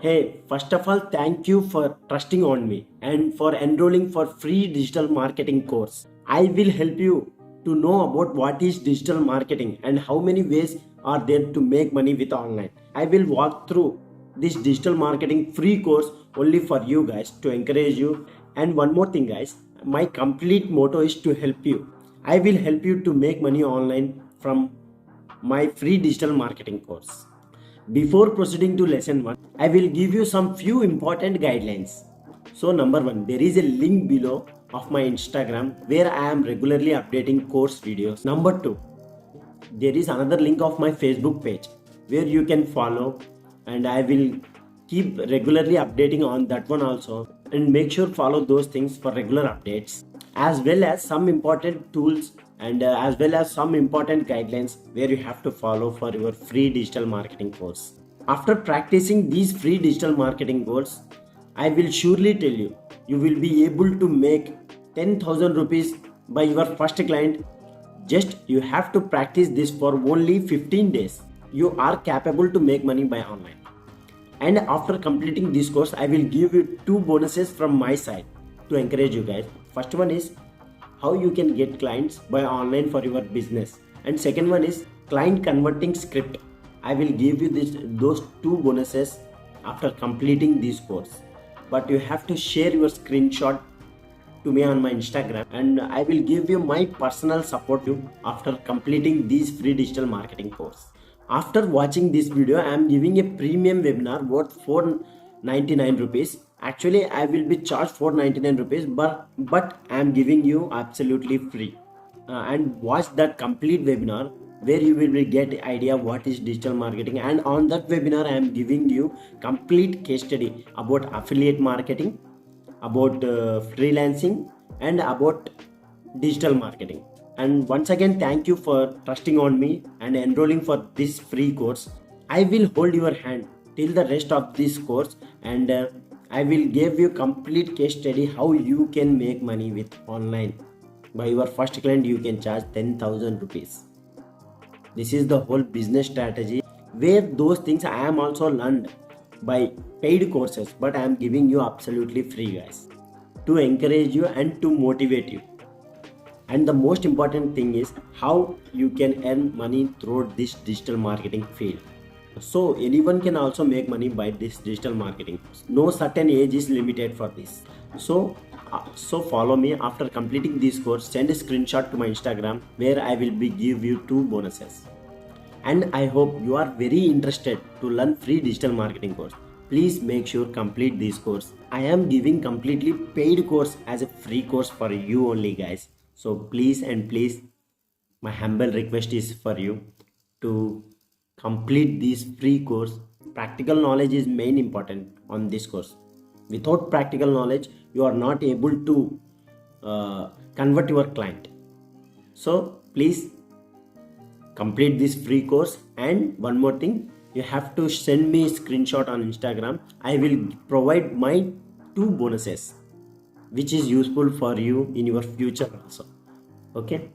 Hey, first of all, thank you for trusting on me and for enrolling for free digital marketing course. I will help you to know about what is digital marketing and how many ways are there to make money with online. I will walk through this digital marketing free course only for you guys to encourage you. And one more thing guys, my complete motto is to help you. I will help you to make money online from my free digital marketing course. Before proceeding to lesson 1, I will give you some few important guidelines. So number 1, there is a link below of my Instagram where I am regularly updating course videos. Number 2, there is another link of my Facebook page where you can follow, and I will keep regularly updating on that one also, and make sure follow those things for regular updates, as well as some important tools and as well as some important guidelines where you have to follow for your free digital marketing course. After practicing these free digital marketing goals, I will surely tell you, you will be able to make 10,000 rupees by your first client. Just you have to practice this for only 15 days. You are capable to make money by online. And after completing this course, I will give you two bonuses from my side to encourage you guys. First one is how you can get clients by online for your business, and second one is client converting script. I will give you those two bonuses after completing this course, but you have to share your screenshot to me on my Instagram, and I will give you my personal support you after completing this free digital marketing course. After watching this video, I am giving a premium webinar worth 499 rupees. Actually, I will be charged 499 rupees, but I am giving you absolutely free. And watch that complete webinar where you will get idea what is digital marketing, and on that webinar I am giving you complete case study about affiliate marketing, about freelancing, and about digital marketing. And once again, thank you for trusting on me and enrolling for this free course. I will hold your hand till the rest of this course, and I will give you complete case study how you can make money with online. By your first client you can charge 10,000 rupees. This is the whole business strategy where those things I am also learned by paid courses, but I am giving you absolutely free guys, to encourage you and to motivate you. And the most important thing is how you can earn money through this digital marketing field. So anyone can also make money by this digital marketing. No certain age is limited for this. So follow me. After completing this course, send a screenshot to my Instagram where I will be give you two bonuses. And I hope you are very interested to learn free digital marketing course. Please make sure complete this course. I am giving completely paid course as a free course for you only guys. So please and please, my humble request is for you to complete this free course. Practical knowledge is main important on this course. Without practical knowledge, you are not able to convert your client. So please complete this free course. And one more thing, you have to send me a screenshot on Instagram. I will provide my two bonuses which is useful for you in your future also. Okay.